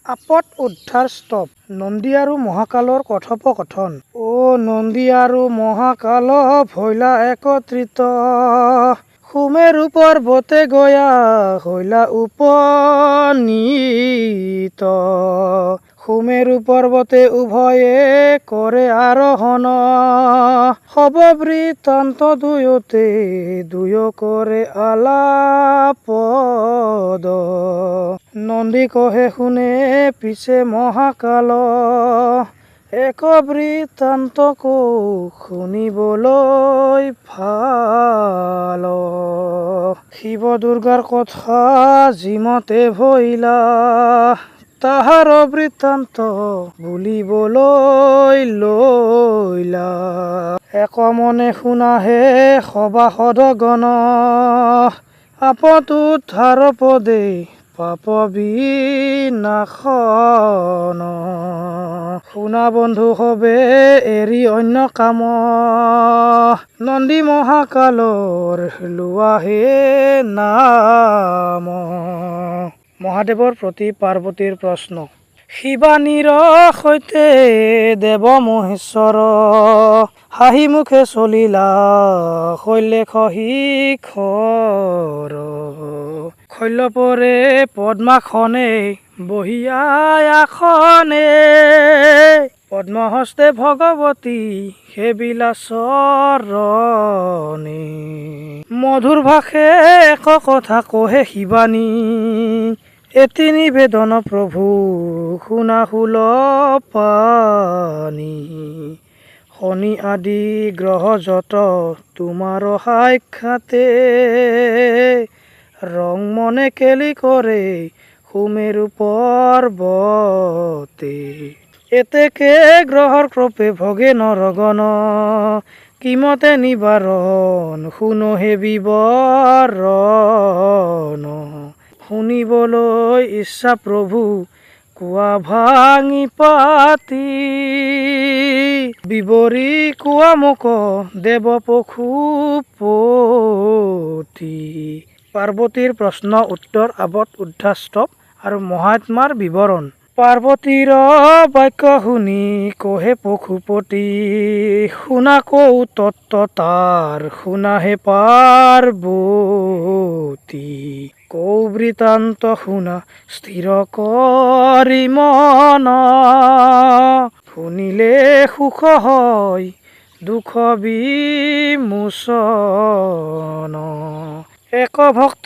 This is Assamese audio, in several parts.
আপদ উদ্ধাৰ স্তৱ নন্দী আৰু মহাকালৰ কথোপকথন। নন্দী আৰু মহাকাল ভৈলা একত্ৰিত, সুমেৰু পৰ্বতে গয়া হৈলা উপনীত। সুমেৰু পৰ্বতে উভয়ে কৰে আৰোহণ, হব বৃত্তান্ত দুয়োতে দুয়ো কৰে আলাপদ। নন্দী কহে শুনে পিছে মহাকাল, এক বৃত্তান্ত কৌ শুনিবলৈ ভাল। শিৱ দুৰ্গাৰ কথা যিমতে ভৈলা, তাহাৰ বৃত্তান্ত বুলিবলৈ লৈলা। একমনে শুনাহে সভাসদগণ, আপদ উদ্ধাৰ পদে পাপ বিনাশন। শুনা বন্ধু হবে এৰি অন্য কাম, নন্দী মহাকালৰ লোৱাহে নাম। মহাদেৱৰ প্ৰতি পাৰ্বতীৰ প্ৰশ্ন। শিৱানীৰ সৈতে দেৱ মহেশ্বৰ, হাঁহি মুখে চলিলা শৈলেখ শিখৰ। শৈলপৰে পদ্মাসনে বহিয়া আসনে, পদ্মহস্তে ভগৱতী সেবিলা চৰণে। মধুৰ ভাষে এক কথা কহে শিৱানী, এটি নিবেদন প্ৰভু শুনা শূলপাণি। শনি আদি গ্ৰহ যত তোমাৰ সাক্ষাতে, ৰং মনে কেলি কৰে সুমেৰু পৰ্বতে। এতেকে গ্ৰহৰ ক্ৰপে ভগে নৰগণ, কিমতে নিবাৰণ শুনো হে বিৱৰণ। শুনিবলৈ ইচ্ছা প্ৰভু কোৱা ভাঙি পাতি, বিৱৰি কোৱা মোক দেৱ পশুপতি। পাৰ্বতীৰ প্ৰশ্ন উত্তৰ আপদ উদ্ধাৰ স্তৱ আৰু মহাত্মাৰ বিৱৰণ। পাৰ্বতীৰ বাক্য শুনি কহে পশুপতি, শুনা কৌ তত্ত্ব তাৰ শুনাহে পাৰ্বতী। কৌ বৃত্তান্ত শুনা স্থিৰ কৰি মন, শুনিলে সুখ হয় দুখ বিমোচন। এক ভক্ত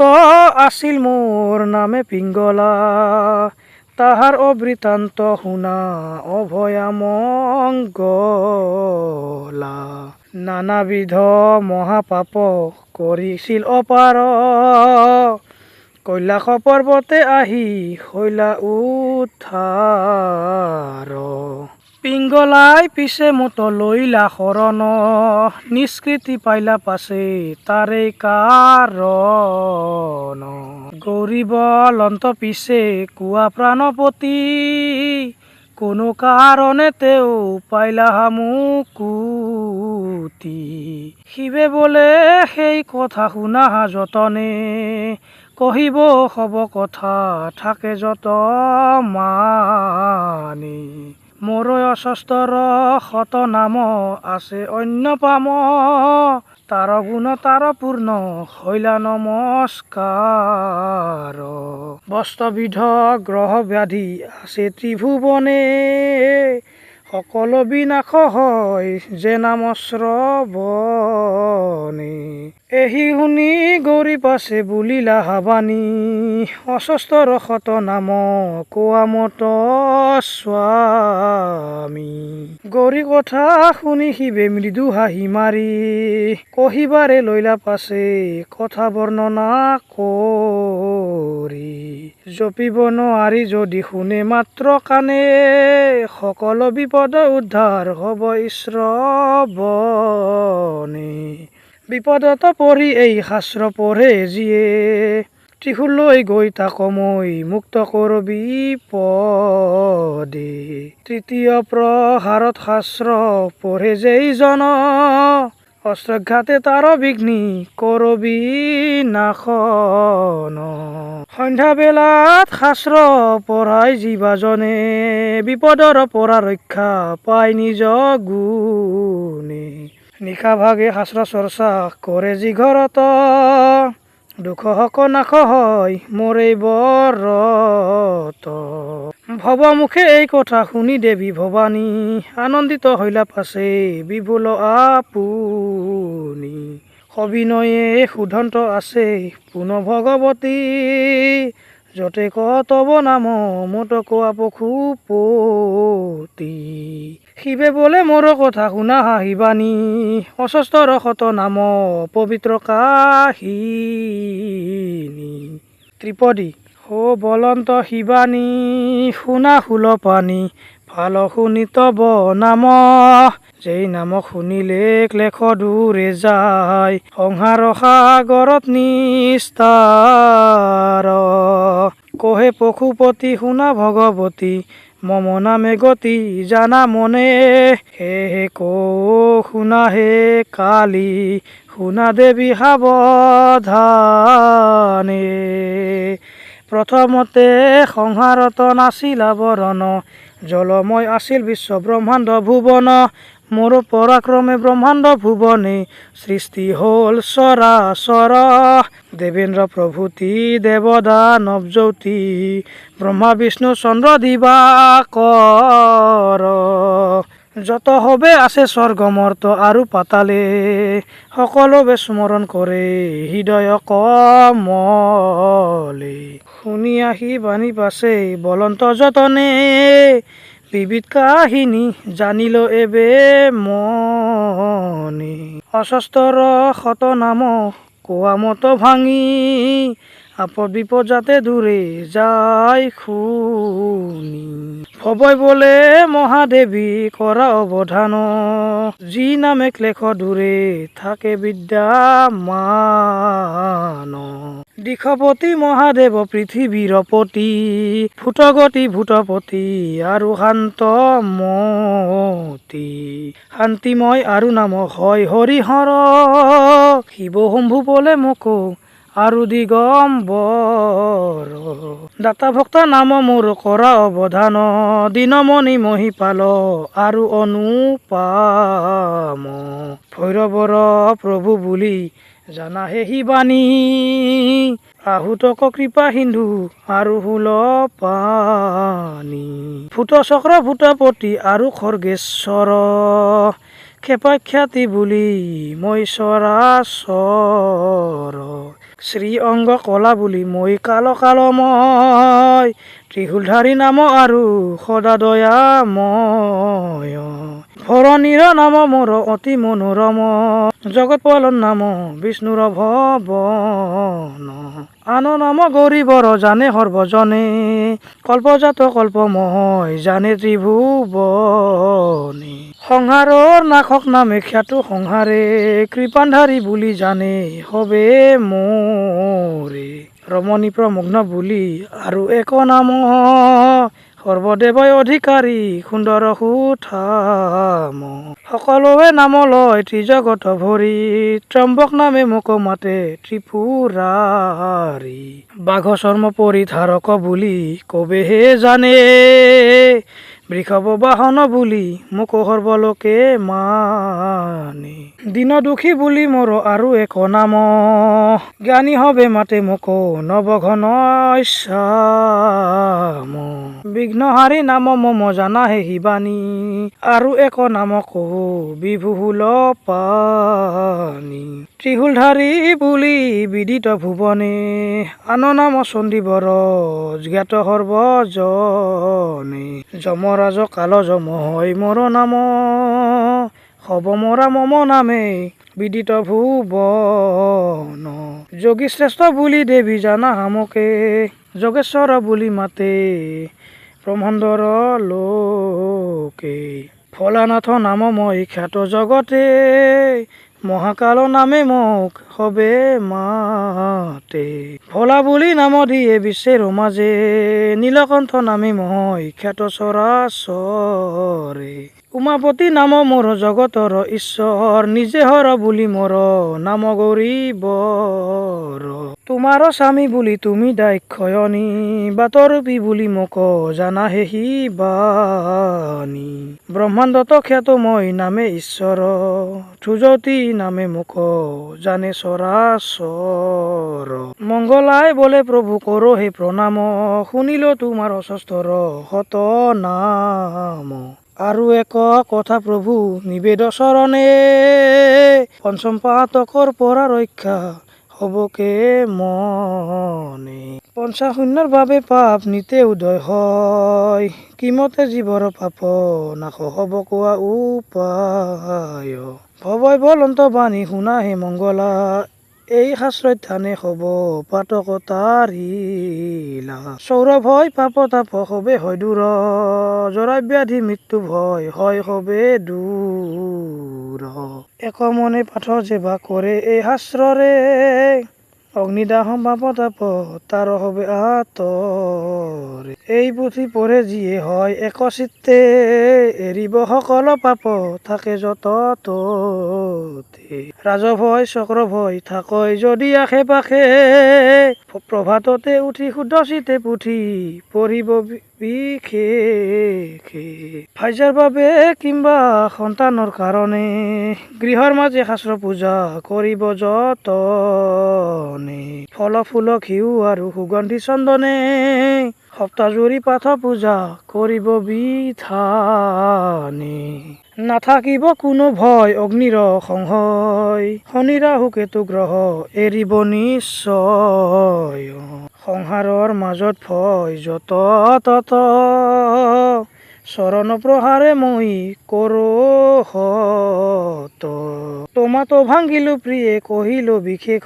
আছিল মোৰ নামে পিংগলা, তাহাৰ অবৃত্তান্ত শুনা অভয়া মংগলা। নানাবিধ মহাপাপ কৰিছিল অপাৰ, কৈলাশ পৰ্বতে আহি হৈলা উদ্ধাৰ। পিংগলাই পিছে মোত লৈলা শৰণ, নিষ্কৃতি পাইলা পাছে তাৰে কাৰণ। গৌৰী বলন্ত পিছে কোৱা প্ৰাণপতি, কোনো কাৰণে তেওঁ পাইলা মুকুতি। শিৱে বোলে সেই কথা শুনা যতনে, কহিব হব কথা থাকে যত মানে। মোৰ অস্তৰ শত নাম আছে অন্য পাম, তাৰ গুণ তাৰ পূৰ্ণ হৈলা নমস্কাৰ। বস্তবিধ গ্ৰহ ব্যাধি আছে ত্ৰিভুৱনে, সকলো বিনাশ হয় যে নাম শ্ৰৱণে। এহি শুনি গৌৰী পাছে বুলিলা হাবানী, অস্তৰ শত নাম কোৱা মত স্বামী। গৌৰী কথা শুনি শিৱে মৃদু হাঁহি মাৰি, কহিবাৰে লৈলা পাছে কথা বৰ্ণনা কৰি। জপিব নোৱাৰি যদি শুনে মাত্ৰ কাণে, সকলো বিপদ উদ্ধাৰ হব শ্ৰৱণে। বিপদত পৰি এই শাস্ত্ৰ পঢ়ে যিয়ে, ত্ৰিশূল লৈ গৈ তাক মই মুক্ত কৰো বিপদে। তৃতীয় প্ৰহাৰত শাস্ত্ৰ পঢ়ে যেইজন, অশ্ৰঘাতে তাৰ বিঘ্নি কৰবি নাশন সন্ধ্যা বেলাত শাস্ত্ৰ পঢ়াই জীৱাজনে বিপদৰ পৰা ৰক্ষা পাই নিজ গুণে নিশা ভাগে শাস্ত্ৰ চৰ্চা কৰে যি ঘৰত দুখ হক নাশ হয় মোৰে বৰত ভৱমুখে এই কথা শুনি দেৱী ভৱানী আনন্দিত হৈলা পাছে বিভুল আপুনি সবিনয়ে শুধন্ত আছে পুন ভগৱতী যতে কতব নাম মত কোৱা পশুপতি শিৱে বোলে মোৰ কথা শুনা হাঁহিবানী অস্তৰ শত নাম পবিত্ৰ কাহিনী ত্ৰিপদী হো বলন্ত শিৱানী শুনা শুল পানী ভাল শুনি তব নাম যেই নাম শুনিলে ক্লেশ দূৰে যায় সংসাৰ সাগৰত নিস্তাৰ কহে পশুপতি শুনা ভগৱতী মম নামে গতি জানা মনে হে শুনা হে কালী শুনা দেৱী সাৱধানে প্ৰথমতে সংসাৰত নাছিল আৱৰণ জলময় আছিল বিশ্ব ব্ৰহ্মাণ্ড ভুৱন মোৰ পৰাক্ৰমে ব্ৰহ্মাণ্ড ভুৱনে সৃষ্টি হ'ল চৰাচৰ দেৱেন্দ্ৰ প্ৰভূতি দেৱদানৱ জ্যোতি ব্ৰহ্মা বিষ্ণু চন্দ্ৰ দিবাকৰ যত হবে আছে স্বৰ্গমৰ্ত আৰু পাতালে সকলোৱে স্মৰণ কৰে হৃদয় কমলে শুনি আহি বাণী পাছে বলন্ত যতনে বিবিধ কাহিনী জানিল এবে মনে অস্তৰ শত নাম কোৱা মত ভাঙি আপদ বিপদ যাতে দূৰে যায় শুনি ভৱই বোলে মহাদেৱী কৰা অৱধান যি নামে ক্লেশ দূৰে থাকে বিদ্যামান দিশপতি মহাদেৱ পৃথিৱীৰ পতি ভূতগতি ভূতপতি আৰু শান্তমতি শান্তিময় আৰু নাম হয় হৰিহৰ শিৱ শম্ভু বোলে মোকো আৰু দিগম্বৰ দাতা ভক্ত নাম মোৰ কৰা অৱধান দিনমণি মহিপাল আৰু অনুপাম ভৈৰৱৰ প্ৰভু বুলি জানা হে শিৱানী আহুতক কৃপা সিন্ধু আৰু হুল পানী ভূত চক্ৰ ভূতপতি আৰু খৰ্গেশ্বৰ ক্ষেপাখ্যাতি বুলি মই চৰাচৰ শ্ৰী অংগ কলা বুলি মই কাল কালময় ত্ৰিশূলধাৰী নাম আৰু সদা দয়াময় ভৰণীৰ নাম মোৰ অতি মনোৰম জগত পালন নাম বিষ্ণুৰ ভৱন আন নাম গৌৰীবৰ জানে সৰ্বজনে কল্পজাত কল্পময় জানে ত্ৰিভুৱনে সংহাৰৰ নাশক নামে খ্যাত সংহাৰে কৃপান্ধাৰী বুলি জানে হবে মোৰে ৰমণী প্ৰমগ্ন বুলি আৰু এক নাম সৰ্বদেৱই অধিকাৰী সুন্দৰ সুঠাম সকলোৱে নাম লয় ত্ৰিজগত ভৰি ত্ৰম্বক নামে মোক মাতে ত্ৰিপুৰাৰী বাঘ চৰ্ম পৰিধাৰক বুলি কবেহে জানে বৃষভ বাহন বুলি মোক সৰ্বলোকে মানে দিন দুখী বুলি মোৰ আৰু এক নাম জ্ঞানী হবে মাতে মোক নৱঘন শ্যাম বিঘ্নহাৰী নাম মম জানা হে শিৱানী আৰু এক নাম কহো বিভুল পানী ত্ৰিশূলধাৰী বুলি বিদিত ভুৱনে আন নাম চণ্ডীবৰ জ্ঞাত সৰ্বজনে যমৰাজ কাল যম হয় মোৰ নাম হব মৰা মম নামে বিদিত ভুৱন যোগী শ্ৰেষ্ঠ বুলি দেৱী জানা হামকে যোগেশ্বৰ বুলি মাতে ব্ৰহ্মাণ্ডৰ লোকে ভোলানাথ নাম মই খ্যাত জগতে মহাকাল নামে মোক সবে মাতে ভোলা বুলি নাম দিয়ে বিশ্বেৰ মাজে নীলকণ্ঠ নামে মই খ্যাত চৰাচৰে উমাপতি নাম মোৰ জগতৰ ঈশ্বৰ নিজে হৰ বুলি মোৰ নাম গৌৰীবৰ তোমাৰ স্বামী বুলি তুমি দাক্ষয়ণী বাতৰূপী বুলি মোক জানা হেহি বাণী ব্ৰহ্মাণ্ডত খ্যাত মই নামে ঈশ্বৰ ধ্ৰুজতি নামে মোক জানে চৰাচৰ মংগলাই বোলে প্ৰভু কৰো হে প্ৰণাম শুনিলো তোমাৰ অস্তৰ শত নাম আৰু এক কথা প্ৰভু নিবেদ চৰণে পঞ্চম পাতকৰ পৰা ৰক্ষা হবকে মনে পঞ্চাশূন্যৰ বাবে পাপ নিতে উদয় হয় কিমতে জীৱৰ পাপ নাশ হব কোৱা উপায় ভৱই বলন্ত বাণী শুনা হে মংগলা এই শাস্ত্ৰত ধ্যানে হব পাতকতাৰিলা সৌৰভ হয় পাপ তাপ হবে হয় দূৰ জৰা ব্যাধি মৃত্যু ভয় হয় হবে দূৰ এক মনে পাঠ যেবা কৰে এই শাস্ত্ৰৰে অগ্নিদাহ পাপ তাপ তাৰ হবে আঁতৰে এই পুথি পঢ়ে যিয়ে হয় একচিত্তে এৰিব সকল পাপ থাকে যত ততে ৰাজভয় চক্ৰ ভয় থাকয় যদি আশে পাশে প্ৰভাততে উঠি শুদ্ধ চিতে পুথি পঢ়িব বিশেষে ভাইজাৰ বাবে কিম্বা সন্তানৰ কাৰণে গৃহৰ মাজে শাস্ত্ৰ পূজা কৰিব যতনে ফল ফুল ঘিউ আৰু সুগন্ধি চন্দনে সপ্তাহজুৰি পাঠ পূজা কৰিব বিধানে নাথাকিব কোনো ভয় অগ্নিৰ সংশয় শনি ৰাহু কেতু গ্ৰহ এৰিব নিশ্চয় সংসাৰৰ মাজত ভয় যত তত চৰণ প্ৰহাৰে মই কৰো হত তোমাতো ভাঙিলো প্ৰিয়ে কহিলো বিশেষ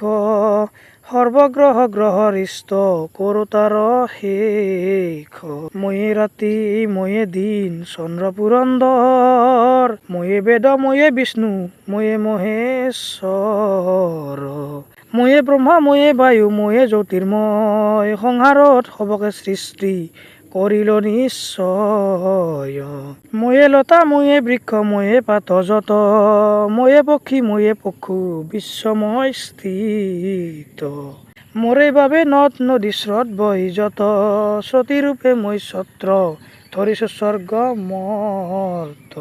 সৰ্বগ্ৰহ গ্ৰহৰ ইষ্ট কৰো তাৰ শেষ ময়ে ৰাতি ময়ে দিন চন্দ্ৰ পুৰন্দৰ ময়ে বেদ ময়ে বিষ্ণু ময়ে মহেশ্বৰ ময়ে ব্ৰহ্মা ময়ে বায়ু ময়ে জ্যোতিৰ্ময় সংসাৰত সবকে সৃষ্টি কৰিল নিশ্চয় ময়ে লতা ময়ে বৃক্ষ ময়ে পাত যত ময়ে পক্ষী ময়ে পক্ষু বিশ্বময় স্থিত মোৰে বাবে নদ নদী স্ৰোত বহি যত স্ৰোতিৰূপে মই ছত্ৰ ধৰিছো স্বৰ্গ মৰ্ত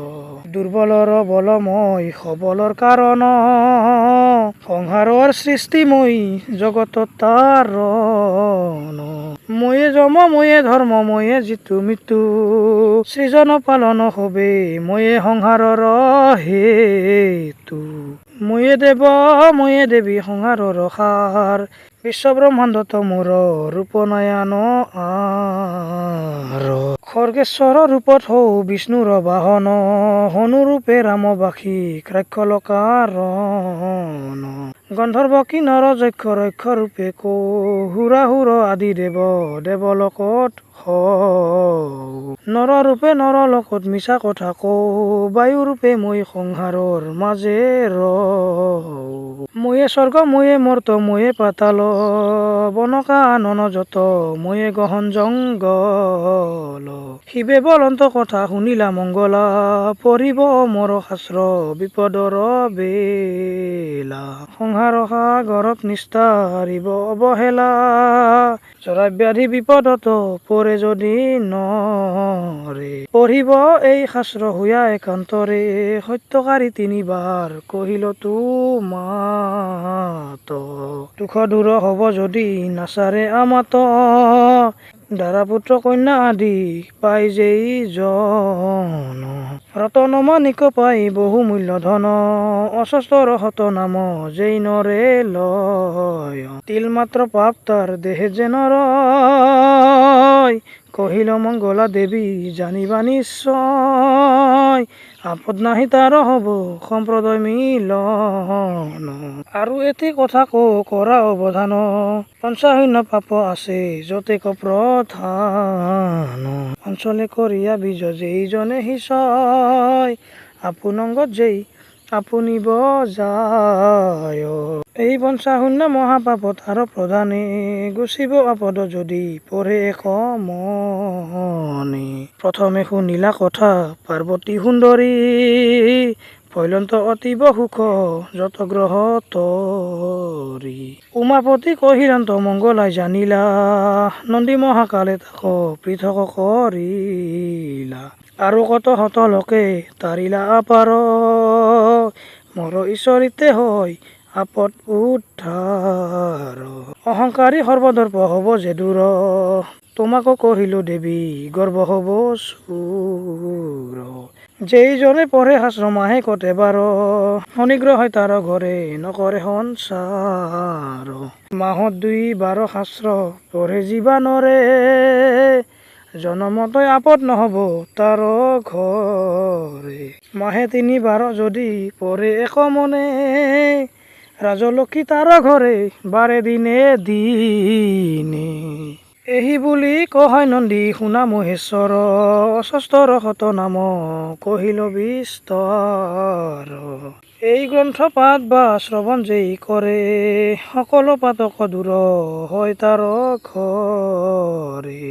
দুৰ্বলৰ বল মই সবলৰ কাৰণ সংসাৰৰ সৃষ্টি মই জগতত তাৰণ ময়ে জম ময়ে ধৰ্ম ময়ে যিটো মৃত্যু সৃজন পালন হবে ময়ে সংসাৰৰ হেতু ময়ে দেৱ ময়ে দেৱী সংসাৰৰ সাৰ বিশ্ব ব্ৰহ্মাণ্ডত মোৰ ৰূপনয়ন আৰ খৰ্গেশ্বৰ ৰূপত হৌ বিষ্ণুৰ বাহন হনুৰূপে ৰামবাসী ৰাক্ষলকাৰণ গন্ধৰ্ব কিন্নৰ যক্ষ ৰক্ষ ৰূপে কৌ হুৰাহুৰ আদি দেৱ দেৱলোকত নৰ ৰূপে নৰ লোকত মিছা কথা কৌ বায়ু ৰূপে মই সংসাৰৰ মাজে ময়ে স্বৰ্গ ময়ে মৰ্ত ময়ে পাতাল বনকা নন যত ময়ে গহন জংগল শিৱে বলন্ত কথা শুনিলা মংগলা পঢ়িব মোৰ শাস্ত্ৰ বিপদৰ বেলা সংসাৰ সাগৰত নিস্তাৰিব অৱহেলা জৰা ব্যাধি বিপদত পৰে যদি নৰে পঢ়িব এই শাস্ত্ৰ হুয়া একান্তৰে সত্যকাৰী তিনিবাৰ কহিল তোমাত দুখ দূৰ হব যদি নাচাৰে আমাত দাৰা পুত্ৰ কন্যা আদি পাই যেই জন ৰতন মাণিক পাই বহু মূল্য ধন অস্তৰ হত নাম যেই নৰে লয় তিল মাত্ৰ পাপ তাৰ দেহে যে নৰয় কহিল মংগলা দেৱী জানিবা নিশ্চয় আপদ নাহি তাৰ হব সম্প্ৰদায় মিলন আৰু এটি কথা কৰা অৱধান পঞ্চাশূন্য পাপ আছে যতে প্ৰধান অঞ্চলে কৰিয়া বীজ যেইজনে সিঁচয় আপোনংগত যেই আপুনিব যায় এই পঞ্চাশূন্য মহাপাপত আৰু প্ৰধানে গুচিব আপদ যদি পঢ়ে মনে। প্ৰথমে শুনিলা কথা পাৰ্বতী সুন্দৰী, ভৈলন্ত অতীব সুখ যত গ্ৰহ তৰি। উমাপতি কহিৰান্ত মংগলাই জানিলা, নন্দী মহাকালে তাক পৃথক কৰিলা। আৰু কত হত লোকে তাৰিলা আপাৰ, মৰ ঈশ্বৰিতে হয় আপদ উদ্ধাৰ। অহংকাৰী সৰ্বদৰ্প হব যে দূৰ, তোমাকো কহিলো দেৱী গৰ্ব হব চূৰ। যেইজনে পঢ়ে শাস্ত্ৰ মাহে কতে বাৰ, শনিগ্ৰহ হয় তাৰ ঘৰে নকৰে সঞ্চাৰ। মাহত ২ বাৰ শাস্ত্ৰ পঢ়ে জীৱানৰে, জনমতই আপদ নহব তাৰ ঘৰে। মাহে ৩ বাৰ যদি পঢ়ে মনে, ৰাজলক্ষ্মী তাৰ ঘৰে বাৰে দিনে দিনে। এহি বুলি কহয় নন্দী শুনা মহেশ্বৰ, অস্তৰ শত নাম কহিল বিস্তৰ। এই গ্ৰন্থ পাঠ বা শ্ৰৱণ যেই কৰে, সকলো পাতক দূৰ হয় তাৰ ঘৰে।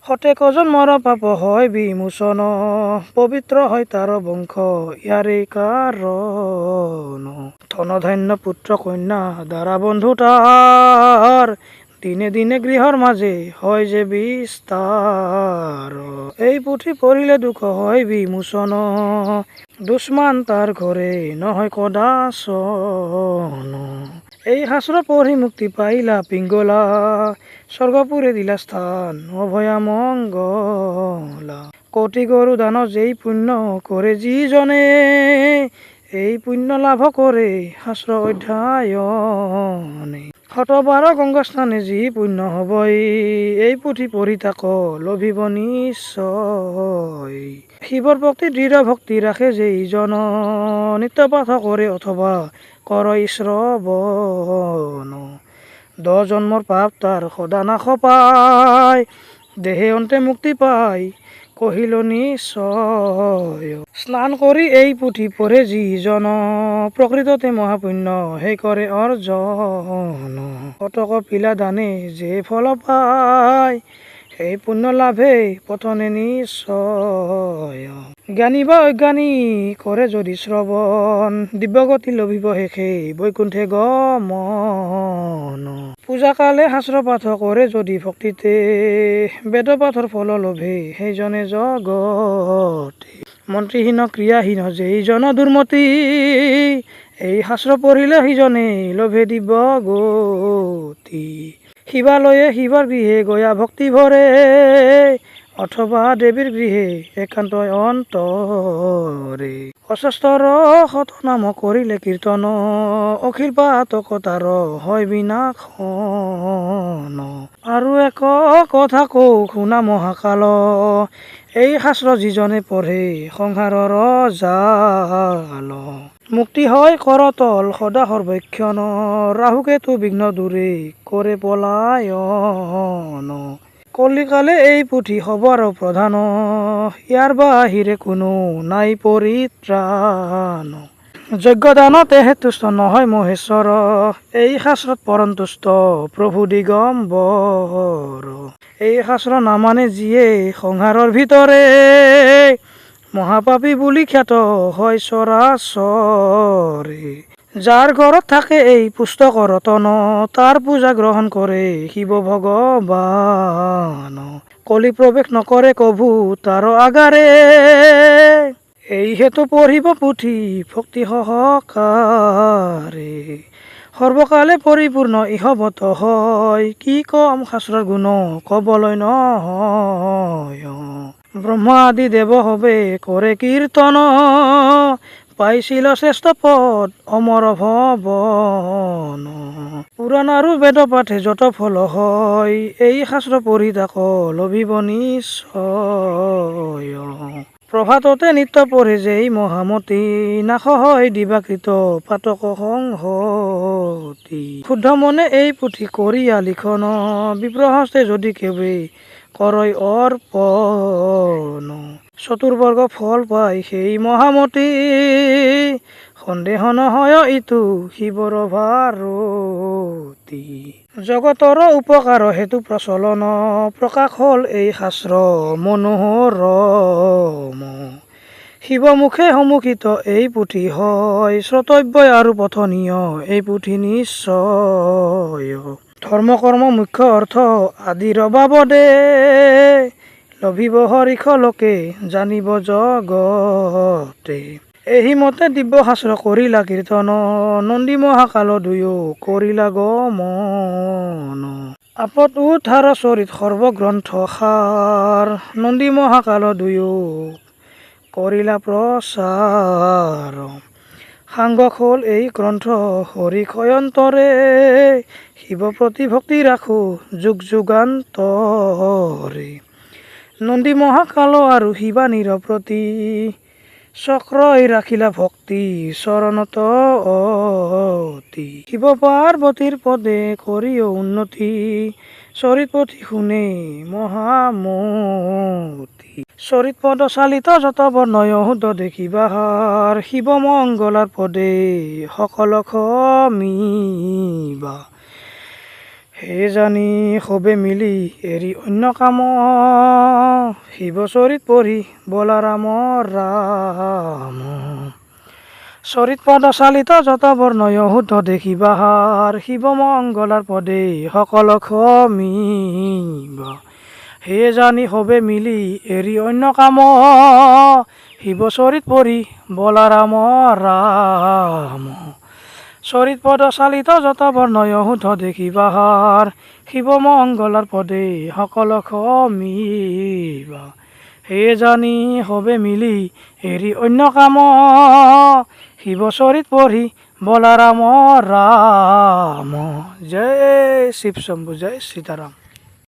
সতেক জন্মৰ পাপ হয় বিমোচন, পবিত্ৰ হয় তাৰ বংশ ইয়াৰে কাৰণ। ধন ধান্য পুত্ৰ কন্যা দ্বাৰা বন্ধু তাৰ, দিনে দিনে গৃহৰ মাজে হয় যে বিস্তাৰ। এই পুথি পঢ়িলে দুখ হয় বিমোচন, দুষ্মান তাৰ ঘৰে নহয় কদাচন। এই শাস্ত্ৰ পঢ়ি মুক্তি পাইলা পিংগলা, স্বৰ্গপুৰে দিলা স্থান অভয়া মংগলা। কোটি গৰু দান যেই পুণ্য কৰে যিজনে, এই পুণ্য লাভ কৰে শাস্ত্ৰ অধ্যয়নে। ১০০ বাৰ গংগা স্নানে যি পুণ্য হবই, এই পুথি পঢ়ি তাক লভিব নিশ্চয়। শিৱৰ ভক্তি দৃঢ় ভক্তি ৰাখে যেইজন, নিত্য পাঠ কৰে অথবা কৰই শ্ৰৱণ। ১০ জন্মৰ পাপ তাৰ সদা নাশ পায়, দেহে অন্তে মুক্তি পায় কহিল নিশ্চয়। স্নান কৰি এই পুথি পঢ়ে যিজন, প্ৰকৃততে মহাপুণ্য সেই কৰে অৰ্জন। কত কপিলা দানে যে ফল পায়, সেই পুণ্য লাভে পঠনে নিশ্চয়। জ্ঞানী বা অজ্ঞানী কৰে যদি শ্ৰৱণ, দিব্যগতি লভিব শেষে বৈকুণ্ঠে গমন। পূজা কালে শাস্ত্ৰ পাঠ কৰে যদি ভক্তিতে, বেদ পাঠৰ ফল লভে সেইজনে জগতে। মন্ত্ৰীহীন ক্ৰিয়াহীন যেইজন দুৰ্মতি, এই শাস্ত্ৰ পঢ়িলে সিজনে লভে দিব্য গতি। শিৱালয়ে শিৱৰ গৃহে গয়া ভক্তি ভৰে, অথবা দেৱীৰ গৃহে একান্তই অন্তৰে। অস্তৰ শত নাম কৰিলে কীৰ্তন, অখিল পাতক তাৰ হয় বিনাশন। আৰু এক কথা কওঁ শুনা মহাকাল, এই শাস্ত্ৰ যিজনে পঢ়ে সংসাৰৰ জাল। মুক্তি হয় কৰতল সদা সৰ্বক্ষণ, ৰাহুকেতু বিঘ্ন দূৰে কৰে পলায়ন। কলিকালে এই পুথি খবৰ প্ৰধান, ইয়াৰ বাহিৰে কোনো নাই পৰিত্ৰাণ। যজ্ঞ দানতেহে তুষ্ট নহয় মহেশ্বৰ, এই শাস্ত্ৰত পৰন্তুষ্ট প্ৰভু দিগম্বৰ। এই শাস্ত্ৰ নামানে যিয়ে সংসাৰৰ ভিতৰে, মহাপাপী বুলি খ্যাত হয় চৰাচৰে। যাৰ ঘৰত থাকে এই পুস্তক ৰতন, তাৰ পূজা গ্ৰহণ কৰে শিৱ ভগৱান। কলি প্ৰৱেশ নকৰে কভু তাৰ আগাৰে, এই হেতু পঢ়িব পুথি ভক্তি সহকাৰে। সৰ্বকালে পৰিপূৰ্ণ ইহবত হয়, কি কম শাস্ত্ৰৰ গুণ কবলৈ নহয়। ব্ৰহ্মা আদি দেৱ হবে কৰে কীৰ্তন, পাইছিল শ্ৰেষ্ঠ পদ অমৰ ভৱন। পুৰাণ আৰু বেদ পাঠে যত ফল হয়, এই শাস্ত্ৰ পঢ়ি তাক লভিব নিশ্চয়। প্ৰভাততে নিত্য পঢ়ে যেই মহামতি, নাশ হয় দিবাকৃত পাতক সংহতি। শুদ্ধ মনে এই পুথি কৰিয়া লিখন, বিপ্ৰহস্তে যদি কেবে কৰয় অৰ্পণ। চতুৰ্বৰ্গ ফল পাই সেই মহামতি, সন্দেহ নহয় ইটো শিৱৰ ভাৰতী। জগতৰ উপকাৰ হেতু প্ৰচলন প্ৰকাশ হ'ল এই শাস্ত্ৰ মনোৰম। শিৱমুখে সন্মুখিত এই পুথি হয় শ্ৰোতব্য আৰু পঠনীয় এই পুথি নিশ্চয়। ধৰ্ম কৰ্ম মুখ্য অৰ্থ আদিৰ বাবদে লভিব হৰিষ লোকে জানিব জগতে। এই মতে দিব্য শাস্ত্ৰ কৰিলা কীৰ্তন নন্দী মহাকাল দুয়ো কৰিলা গমন। আপদ উদ্ধাৰ চৰিত সৰ্বগ্ৰন্থ সাৰ নন্দী মহাকাল দুয়ো কৰিলা প্ৰচাৰ। সাংগ হ'ল এই গ্ৰন্থ হৰিষয়ন্তৰে শিৱ প্ৰতি ভক্তি ৰাখো যুগ যুগান্তৰে। নন্দী মহাকাল আৰু শিৱানীৰ প্ৰতি চক্ৰই ৰাখিলা ভক্তি চৰণত অতি। শিৱ পাৰ্বতীৰ পদে কৰিও উন্নতি চৰিত পুথি শুনে মহামতি। চৰিত পদ চালিত যত বৰ্ণয় শুদ্ধ দেখিবাহাৰ শিৱ মংগলাৰ পদে সকল খমিবা। হে জানি সবে মিলি এৰি অন্য কাম শিৱ চৰিত পঢ়ি বলা ৰাম ৰাম। চৰিত পদ চালিত যত বৰ্ণয় শুদ্ধ দেখিবাহাৰ শিৱ মংগলাৰ পদে সকল খমিবা। হে জানি সবে মিলি এৰি অন্য কাম শিৱ চৰিত পঢ়ি বলা ৰাম ৰাম। চৰিত পদ চালিত যত বৰ্ণয় শুদ্ধ দেখিবাহাৰ শিৱ মংগলাৰ পদে সকল খমিবা। হে জানি সবে মিলি এৰি অন্য কাম শিৱ চৰিত পঢ়ি বলা ৰাম ৰাম। জয় শিৱ শম্ভু, জয় সীতাৰাম।